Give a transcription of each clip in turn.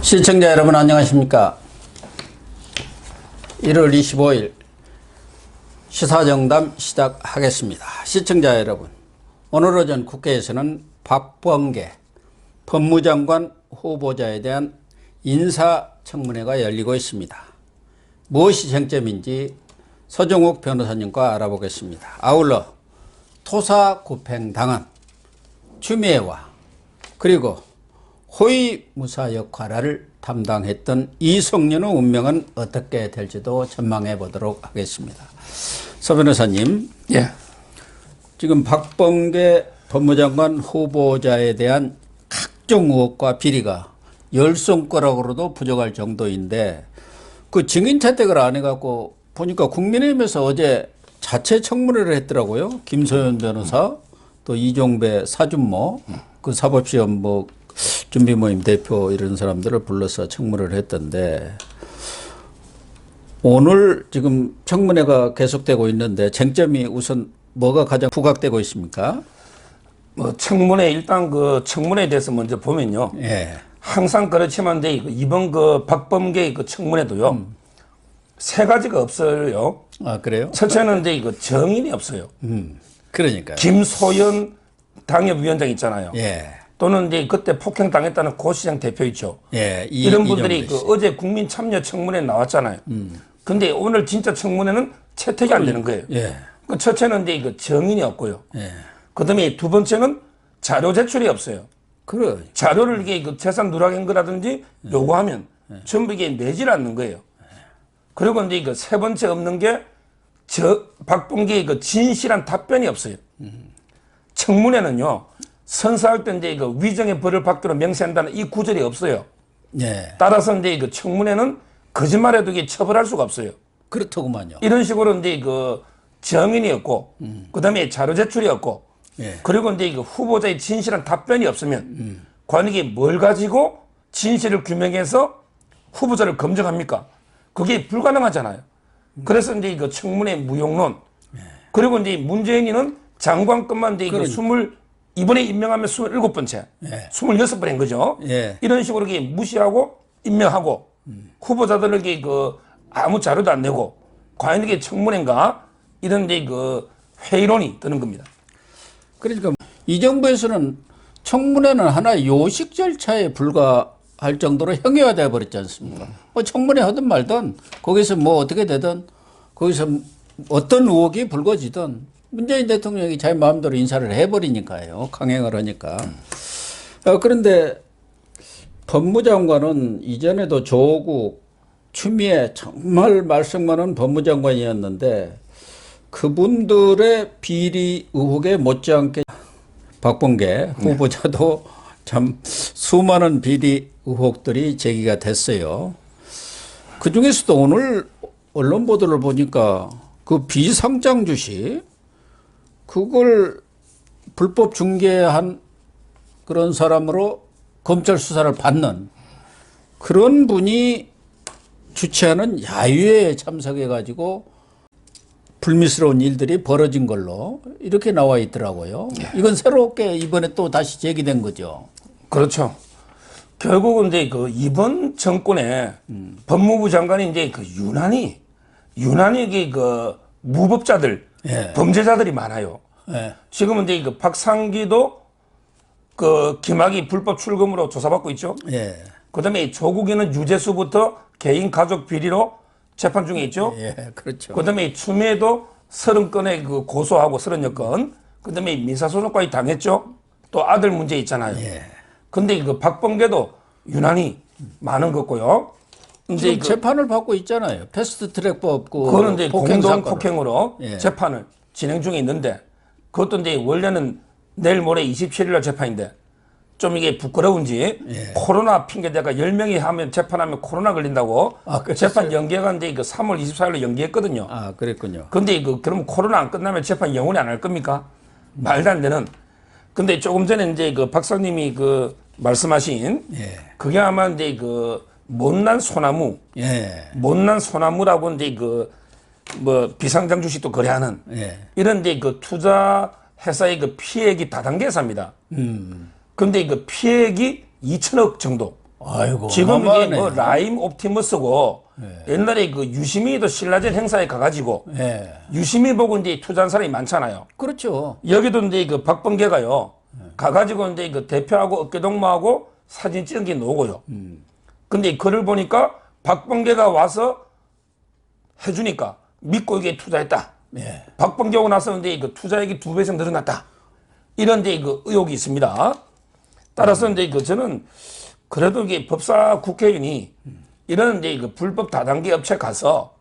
시청자 여러분 안녕하십니까. 1월 25일 시사정담 시작하겠습니다. 시청자 여러분, 오늘 오전 국회에서는 박범계 법무장관 후보자에 대한 인사청문회가 열리고 있습니다. 무엇이 쟁점인지 서정욱 변호사님과 알아보겠습니다. 아울러 토사구팽당한 추미애와 그리고 호위무사 역할을 담당했던 이성윤의 운명은 어떻게 될지도 전망해 보도록 하겠습니다. 서 변호사님, 예. 지금 박범계 법무장관 후보자에 대한 각종 의혹과 비리가 열 손가락으로도 부족할 정도인데 그 증인 채택을 안 해갖고 보니까 국민의힘에서 어제 자체 청문회를 했더라고요. 김소연 변호사, 또 이종배 사준모, 그 사법시험 준비모임 대표 이런 사람들을 불러서 청문회를 했던데 오늘 지금 청문회가 계속되고 있는데 쟁점이 우선 뭐가 가장 부각되고 있습니까? 청문회 일단 그 청문회에 대해서 먼저 보면요. 예. 항상 그렇지만 이번 박범계 청문회도요. 세 가지가 없어요. 아, 그래요? 첫째는 정인이 없어요. 그러니까. 김소연 당협위원장 있잖아요. 예. 또는 그때 폭행 당했다는 고시장 대표 있죠. 예. 이런 분들이 어제 국민 참여 청문회에 나왔잖아요. 근데 오늘 진짜 청문회는 채택이 안 되는 거예요. 예. 첫째는 정인이 없고요. 예. 그다음에 두 번째는 자료 제출이 없어요. 그래. 자료를 재산 누락한 거라든지 요구하면 전부 이게 내질 않는 거예요. 그리고 이제 세 번째 없는 게 박범계의 진실한 답변이 없어요. 청문회는요, 선서할 때 이제 위정의 벌을 받기로 명시한다는 이 구절이 없어요. 예. 따라서 이제 청문회는 거짓말해도 처벌할 수가 없어요. 그렇더구만요. 이런 식으로 이제 정인이 없고, 그 다음에 자료 제출이 없고, 예. 그리고 이제 후보자의 진실한 답변이 없으면, 과연 이게 뭘 가지고 진실을 규명해서 후보자를 검증합니까? 그게 불가능하잖아요. 그래서 이제 청문회 무용론, 그리고 이제 문재인이는 장관급만 이제 이번에 임명하면 27번째, 예. 26번인 거죠. 예. 이런 식으로 무시하고 임명하고, 후보자들에게 아무 자료도 안 내고, 과연 이게 청문회인가? 이런 이제 회의론이 드는 겁니다. 그러니까 이 정부에서는 청문회는 하나의 요식 절차에 불과할 정도로 형해화되어 버렸지 않습니까? 청문회 하든 말든 거기서 어떻게 되든 거기서 어떤 의혹이 불거지든 문재인 대통령이 자기 마음대로 인사를 해버리니까요. 강행을 하니까. 그런데 법무장관은 이전에도 조국, 추미애 정말 말썽 많은 법무장관이었는데 그분들의 비리 의혹에 못지않게 박범계 후보자도 참 수많은 비리 의혹들이 제기가 됐어요. 그 중에서도 오늘 언론 보도를 보니까 그 비상장 주식 그걸 불법 중개한 그런 사람으로 검찰 수사를 받는 그런 분이 주최하는 야유회에 참석해 가지고 불미스러운 일들이 벌어진 걸로 이렇게 나와 있더라고요. 이건 새롭게 이번에 또 다시 제기된 거죠. 그렇죠. 결국은 이제 이번 정권에 법무부 장관이 이제 유난히 무법자들, 예. 범죄자들이 많아요. 예. 지금은 이제 박상기도 김학의 불법 출금으로 조사받고 있죠. 예. 그다음에 조국이는 유재수부터 개인 가족 비리로 재판 중에 있죠. 예, 그렇죠. 그다음에 추미애도 30건에 고소하고 30여 건. 그다음에 민사소송까지 당했죠. 또 아들 문제 있잖아요. 예. 근데 박범계도 유난히 많은 거고요. 지금 재판을 받고 있잖아요. 패스트트랙법 그거는 이제 폭행 공동 사건을. 폭행으로 예. 재판을 진행 중에 있는데 그것도 이제 원래는 내일 모레 27일 날 재판인데 좀 이게 부끄러운지 코로나 핑계대가 10명이 하면 재판하면 코로나 걸린다고 재판 연기가 이제 3월 24일로 연기했거든요. 아, 그랬군요. 근데 그러면 코로나 안 끝나면 재판 영원히 안 할 겁니까? 말도 안 되는. 근데 조금 전에 이제 박사님이 말씀하신 그게 아마 이제 못난 소나무, 못난 소나무라고 이제 비상장 주식도 거래하는 이런 이제 투자 회사의 피해액이 다단계사입니다. 근데 피해액이 2천억 정도. 아이고. 지금 이게 어마어마하네. 뭐 라임 옵티머스고 옛날에 그 유시민이도 신라젠 행사에 가가지고 예. 유시민 보고 이제 투자한 사람이 많잖아요. 그렇죠. 여기도 이제 그 박범계가요. 가가지고 이제 그 대표하고 어깨동무하고 사진 찍은 게 나오고요. 근데 글을 보니까 박범계가 와서 해주니까 믿고 이게 투자했다. 예. 박범계 오고 나서 이제 그 투자액이 2배 이상 늘어났다. 이런 이제 그 의혹이 있습니다. 따라서 이제 그 저는 그래도 이게 법사 국회의원이 이런 이제 그 불법 다단계 업체 가서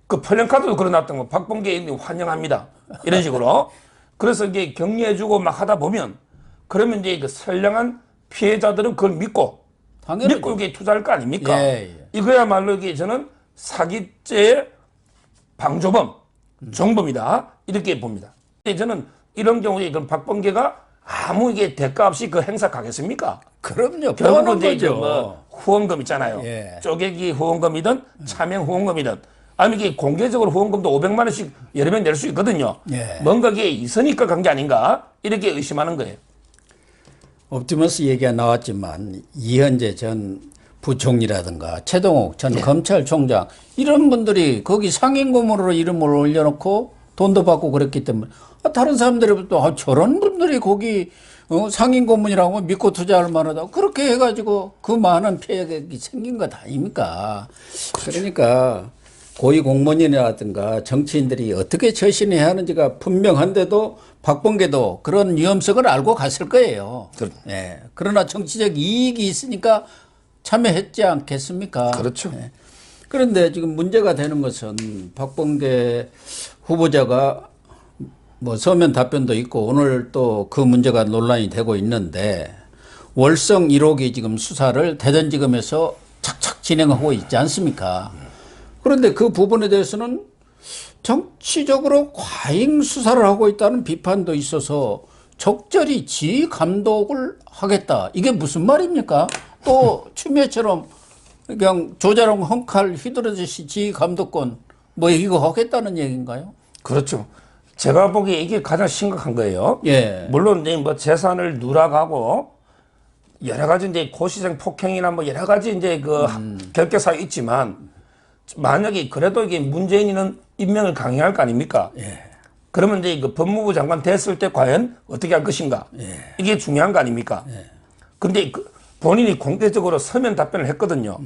그 플랜카드도 걸어놨던 거 박범계 의원님 환영합니다. 이런 식으로. 그래서 이게 격려해주고 막 하다 보면 그러면 이제 그 선량한 피해자들은 그걸 믿고 당연히 믿고 이게 투자할 거 아닙니까? 예, 예. 이거야말로 이게 저는 사기죄의 방조범, 정범이다. 이렇게 봅니다. 저는 이런 경우에 그럼 박범계가 아무 이게 대가 없이 그 행사 가겠습니까? 그럼요. 결국은 뻔한 이제 거죠. 뭐 후원금 있잖아요. 예. 쪼개기 후원금이든 차명 후원금이든 아니면 이게 공개적으로 후원금도 500만 원씩 여러 명 낼 수 있거든요. 예. 뭔가 이게 있으니까 간 게 아닌가 이렇게 의심하는 거예요. 옵티머스 얘기가 나왔지만 이현재 전 부총리라든가 최동욱 전 검찰총장 이런 분들이 거기 상임고문으로 이름을 올려놓고 돈도 받고 그랬기 때문에 다른 사람들이 또 저런 분들이 거기 상임고문이라고 믿고 투자할 만하다 그렇게 해가지고 그 많은 피해가 생긴 것 아닙니까? 그러니까 고위공무원이라든가 정치인들이 어떻게 처신해야 하는지가 분명한데도 박범계도 그런 위험성을 알고 갔을 거예요. 예. 그러나 정치적 이익이 있으니까 참여했지 않겠습니까? 그렇죠. 예. 그런데 지금 문제가 되는 것은 박범계 후보자가 뭐 서면 답변도 있고 오늘 또 그 문제가 논란이 되고 있는데 월성 1호기 지금 수사를 대전지검에서 착착 진행하고 있지 않습니까? 그런데 그 부분에 대해서는 정치적으로 과잉 수사를 하고 있다는 비판도 있어서 적절히 지휘 감독을 하겠다. 이게 무슨 말입니까? 또 추미애처럼 그냥 조자룡 헝칼 휘두르듯이 지휘 감독권 뭐 이거 하겠다는 얘기인가요? 그렇죠. 제가 보기에 이게 가장 심각한 거예요. 예. 물론 이제 뭐 재산을 누락하고 여러 가지 이제 고시생 폭행이나 뭐 여러 가지 이제 그 결격사유 있지만 만약에 그래도 이게 문재인이는 임명을 강행할 거 아닙니까? 예. 그러면 이제 그 법무부 장관 됐을 때 과연 어떻게 할 것인가? 예. 이게 중요한 거 아닙니까? 예. 근데 그 본인이 공개적으로 서면 답변을 했거든요.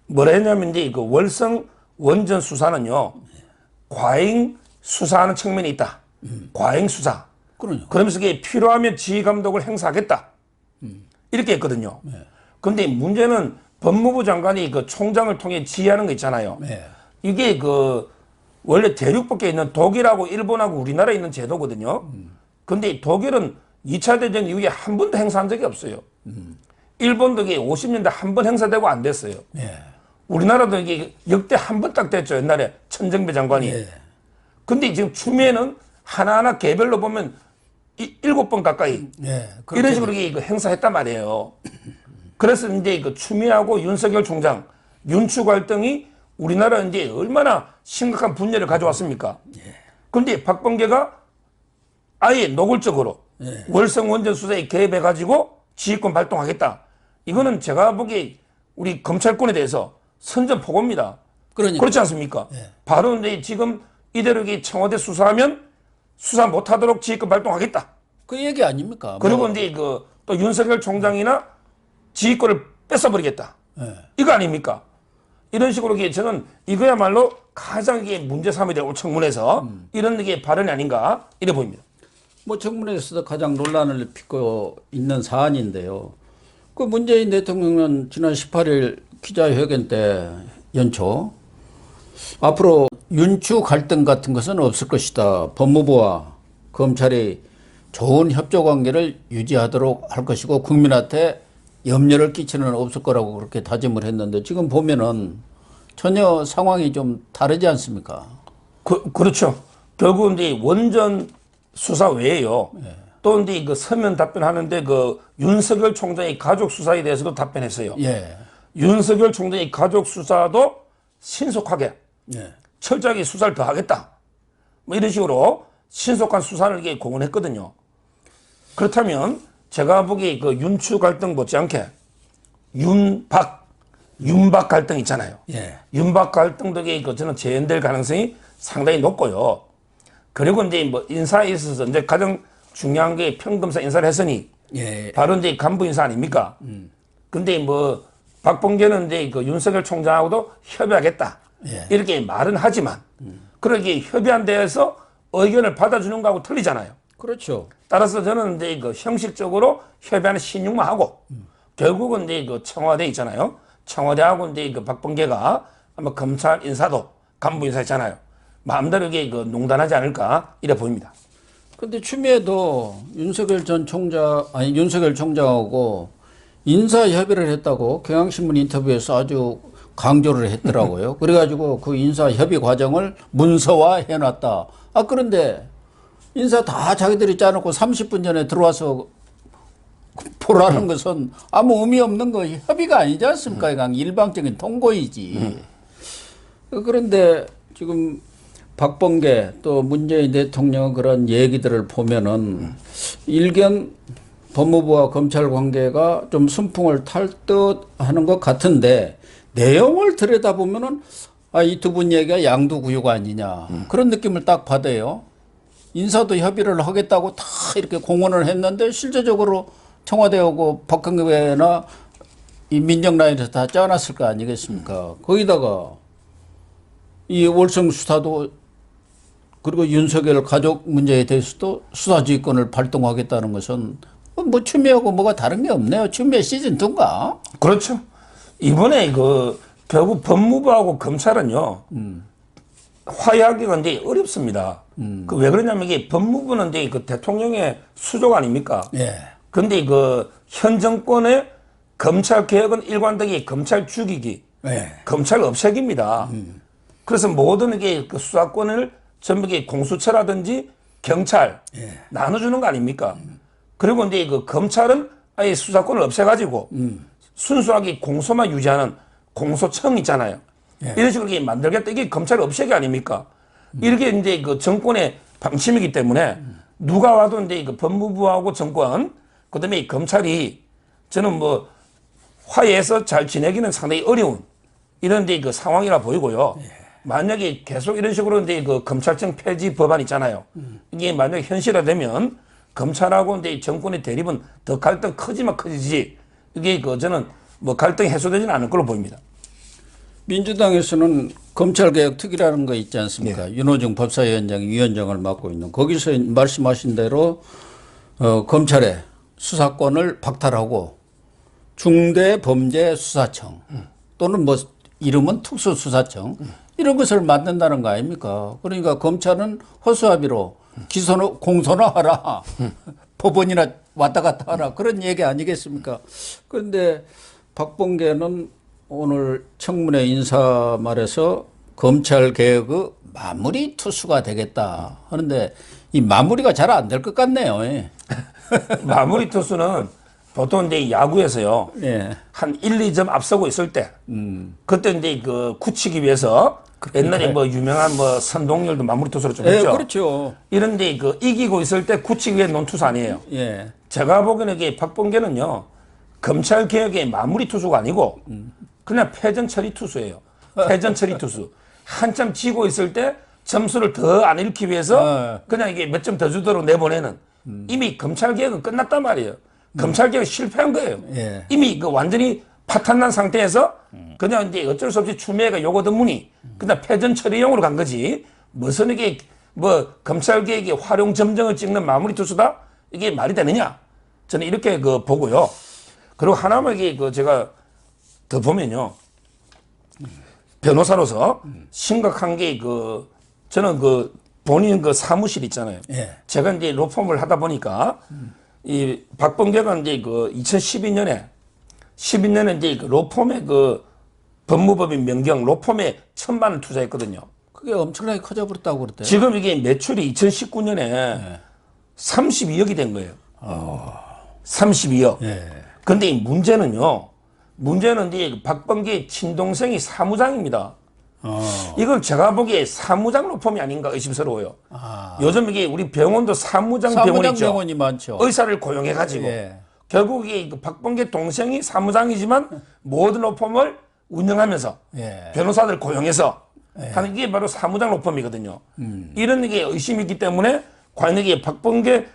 뭐라 했냐면 이제 그 월성 원전 수사는요, 과잉 수사하는 측면이 있다. 과잉 수사. 그러요. 그러면서 이게 필요하면 지휘 감독을 행사하겠다. 이렇게 했거든요. 근데 문제는 법무부 장관이 그 총장을 통해 지휘하는 거 있잖아요. 예. 이게 그 원래 대륙밖에 있는 독일하고 일본하고 우리나라에 있는 제도거든요. 근데 독일은 2차 대전 이후에 한 번도 행사한 적이 없어요. 일본도 이게 50년대 한 번 행사되고 안 됐어요. 예. 우리나라도 이게 역대 한 번 딱 됐죠. 옛날에 천정배 장관이. 예. 근데 지금 추미애는 하나하나 개별로 보면 7번 가까이 예. 이런 식으로 이게 행사했단 말이에요. 그래서 이제 그 추미애하고 윤석열 총장 윤추 갈등이 우리나라 이제 얼마나 심각한 분열을 가져왔습니까? 그런데 박범계가 아예 노골적으로 월성 원전 수사에 개입해가지고 지휘권 발동하겠다. 이거는 제가 보기에 우리 검찰권에 대해서 선전포고입니다. 그러니까. 그렇지 않습니까? 바로 이제 지금 이대로 이게 청와대 수사하면 수사 못하도록 지휘권 발동하겠다. 그 얘기 아닙니까? 그리고 뭐. 이제 그 또 윤석열 총장이나 지휘권을 뺏어버리겠다. 예. 이거 아닙니까? 이런 식으로 이게 저는 이거야말로 가장 이게 문제 삼아야 될 청문회에서 이런 게 발언이 아닌가 이래 보입니다. 뭐 청문회에서도 가장 논란을 빚고 있는 사안인데요. 그 문재인 대통령은 지난 18일 기자회견 때 연초 앞으로 윤추 갈등 같은 것은 없을 것이다. 법무부와 검찰이 좋은 협조 관계를 유지하도록 할 것이고 국민한테 염려를 끼치는 없을 거라고 그렇게 다짐을 했는데 지금 보면은 전혀 상황이 좀 다르지 않습니까? 그렇죠. 결국 이제 원전 수사 외에요. 또 이제 그 서면 답변하는데 그 윤석열 총장의 가족 수사에 대해서도 답변했어요. 예. 윤석열 총장의 가족 수사도 신속하게 예. 철저하게 수사를 더 하겠다. 뭐 이런 식으로 신속한 수사를 이게 공언했거든요. 그렇다면 제가 보기에 그 윤추 갈등 못지않게 윤박 갈등 있잖아요. 예. 윤박 갈등도 저는 재현될 가능성이 상당히 높고요. 그리고 이제 뭐 인사에 있어서 이제 가장 중요한 게 평검사 인사를 했으니 예. 바로 이제 간부 인사 아닙니까? 근데 뭐 박범계는 이제 그 윤석열 총장하고도 협의하겠다. 예. 이렇게 말은 하지만 그렇게 협의한 데에서 의견을 받아주는 거하고 틀리잖아요. 그렇죠. 따라서 저는 이제 그 형식적으로 협의하는 신용만 하고 결국은 이제 그 청와대 있잖아요. 청와대하고 이제 그 박범계가 아마 검찰 인사도 간부 인사 있잖아요. 마음대로 이게 그 농단하지 않을까 이래 보입니다. 근데 추미애도 윤석열 총장하고 인사 협의를 했다고 경향신문 인터뷰에서 아주 강조를 했더라고요. 그래가지고 그 인사 협의 과정을 문서화 해놨다. 그런데 인사 다 자기들이 짜놓고 30분 전에 들어와서 보라는 것은 아무 의미 없는 거 협의가 아니지 않습니까? 그냥 일방적인 통보이지. 그런데 지금 박범계 또 문재인 대통령 그런 얘기들을 보면은 일견 법무부와 검찰 관계가 좀 순풍을 탈 듯 하는 것 같은데 내용을 들여다보면은 이 두 분 얘기가 양두구육 아니냐 그런 느낌을 딱 받아요. 인사도 협의를 하겠다고 다 이렇게 공언을 했는데 실제적으로 청와대하고 박범계나 이 민정라인에서 다 짜놨을 거 아니겠습니까? 거기다가 이 월성 수사도 그리고 윤석열 가족 문제에 대해서도 수사지휘권을 발동하겠다는 것은 뭐 추미애하고 뭐가 다른 게 없네요. 추미애 시즌 2인가? 그렇죠. 이번에 그 결국 법무부하고 검찰은요 화해하기가 이제 어렵습니다. 그 왜 그러냐면 이게 법무부는 이제 그 대통령의 수족 아닙니까? 예. 근데 그 현 정권의 검찰 개혁은 일관되게 검찰 죽이기, 예. 검찰 없애기입니다. 그래서 모든 이게 그 수사권을 전부 공수처라든지 경찰 나눠주는 거 아닙니까? 그리고 이제 그 검찰은 아예 수사권을 없애가지고 순수하게 공소만 유지하는 공소청 있잖아요. 이런 식으로 이렇게 만들겠다. 이게 검찰 없애기 아닙니까? 이렇게 이제 그 정권의 방침이기 때문에 누가 와도 이제 그 법무부하고 정권, 그 다음에 검찰이 저는 뭐 화해해서 잘 지내기는 상당히 어려운 이런 이제 그 상황이라 보이고요. 만약에 계속 이런 식으로 이제 그 검찰청 폐지 법안 있잖아요. 이게 만약에 현실화되면 검찰하고 이제 정권의 대립은 더 갈등 커지면 커지지 이게 그 저는 뭐 갈등이 해소되지는 않을 걸로 보입니다. 민주당에서는 검찰개혁 특위라는 거 있지 않습니까? 윤호중 법사위원장이 위원장을 맡고 있는 거기서 말씀하신 대로 검찰의 수사권을 박탈하고 중대범죄수사청 또는 뭐 이름은 특수수사청 이런 것을 만든다는 거 아닙니까? 그러니까 검찰은 허수아비로 공소화하라. 법원이나 왔다 갔다 하라. 그런 얘기 아니겠습니까? 그런데 박범계는 오늘 청문회 인사 말에서 검찰 개혁의 마무리 투수가 되겠다 하는데 이 마무리가 잘 안 될 것 같네요. 마무리 투수는 보통 이제 야구에서요. 예. 한 1, 2점 앞서고 있을 때 그때 이제 그 굳히기 위해서 옛날에 뭐 유명한 뭐 선동열도 마무리 투수로 좀 했죠. 그렇죠. 이런데 그 이기고 있을 때 굳히기 위해 놓은 투수 아니에요. 예. 제가 보기에는 이게 박범계는요. 검찰 개혁의 마무리 투수가 아니고 그냥 패전 처리 투수예요. 패전 처리 투수. 한참 지고 있을 때 점수를 더 안 잃기 위해서 그냥 이게 몇 점 더 주도록 내보내는 이미 검찰 개혁은 끝났단 말이에요. 검찰 개혁 실패한 거예요. 예. 이미 그 완전히 파탄난 상태에서 그냥 이제 어쩔 수 없이 추미애가 요거 드문이 그냥 패전 처리용으로 간 거지. 무슨 이게 뭐 검찰 개혁의 활용 점정을 찍는 마무리 투수다? 이게 말이 되느냐? 저는 이렇게 그 보고요. 그리고 하나만 이게 그 제가 더 보면요. 변호사로서 심각한 게 그 저는 그 본인 그 사무실 있잖아요. 예. 제가 이제 로펌을 하다 보니까 이 박범계가 이제 그 2012년에 이제 그 로펌의 그 법무법인 명경 로펌에 1,000만 원 투자했거든요. 그게 엄청나게 커져버렸다고 그랬대요. 지금 이게 매출이 2019년에 32억이 된 거예요. 32억. 예. 근데 이 문제는요. 문제는 이제 박범계 친동생이 사무장입니다. 이건 제가 보기에 사무장 로펌이 아닌가 의심스러워요. 요즘 이게 우리 병원도 사무장 병원 있죠. 병원이 많죠. 의사를 고용해가지고. 예. 결국 이게 그 박범계 동생이 사무장이지만 모든 로펌을 운영하면서 예. 변호사들 고용해서 하는 게 바로 사무장 로펌이거든요. 이런 게 의심이 있기 때문에 과연 이게 박범계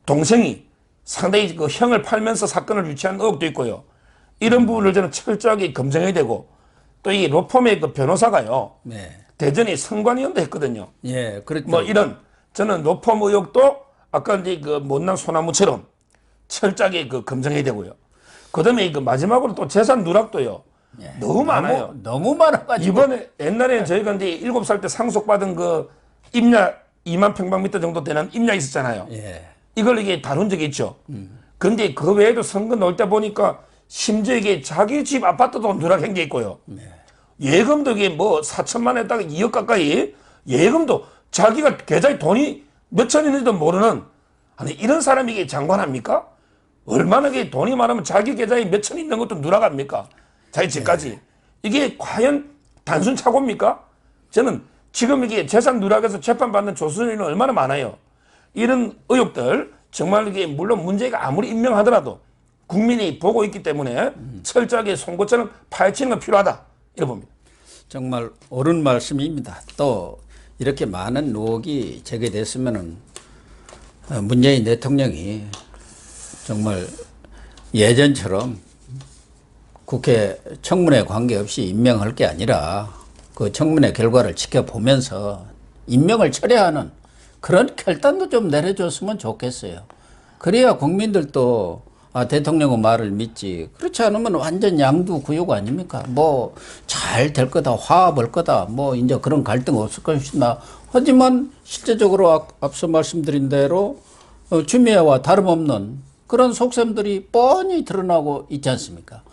동생이 상당히 그 형을 팔면서 사건을 유치한 의혹도 있고요. 이런 부분을 저는 철저하게 검증해야 되고 또 이 로펌의 그 변호사가요. 네. 대전에 성관위원도 했거든요. 예, 그렇죠. 뭐 이런 저는 로펌 의혹도 아까 이제 그 못난 소나무처럼 철저하게 그 검증해야 되고요. 그다음에 그 마지막으로 또 재산 누락도요. 예. 너무 많아요. 너무 많아가지고. 이번에 옛날에 저희가 이제 7살 때 상속받은 그 임야 2만 평방미터 정도 되는 임야 있었잖아요. 예. 이걸 이게 다룬 적이 있죠. 근데 그 외에도 선거 넣을 때 보니까 심지어 이게 자기 집 아파트도 누락한 게 있고요. 예금도 이게 뭐 4천만 원에다가 2억 가까이 예금도 자기가 계좌에 돈이 몇천 있는지도 모르는 아니 이런 사람이 이게 장관합니까? 얼마나 이게 돈이 많으면 자기 계좌에 몇천 있는 것도 누락합니까? 자기 집까지. 이게 과연 단순 착오입니까? 저는 지금 이게 재산 누락에서 재판받는 조수인은 얼마나 많아요. 이런 의혹들 정말 이게 물론 문제가 아무리 임명하더라도 국민이 보고 있기 때문에 철저하게 송곳처럼 파헤치는 건 필요하다. 이렇게 봅니다. 정말 옳은 말씀입니다. 또 이렇게 많은 의혹이 제기됐으면은 문재인 대통령이 정말 예전처럼 국회 청문회 관계없이 임명할 게 아니라 그 청문회 결과를 지켜보면서 임명을 철회하는 그런 결단도 좀 내려줬으면 좋겠어요. 그래야 국민들도 대통령의 말을 믿지. 그렇지 않으면 완전 양두구육 아닙니까? 뭐 잘 될 거다, 화합할 거다, 뭐 이제 그런 갈등 없을 것이다. 하지만 실제적으로 앞서 말씀드린 대로 추미애와 다름없는 그런 속셈들이 뻔히 드러나고 있지 않습니까?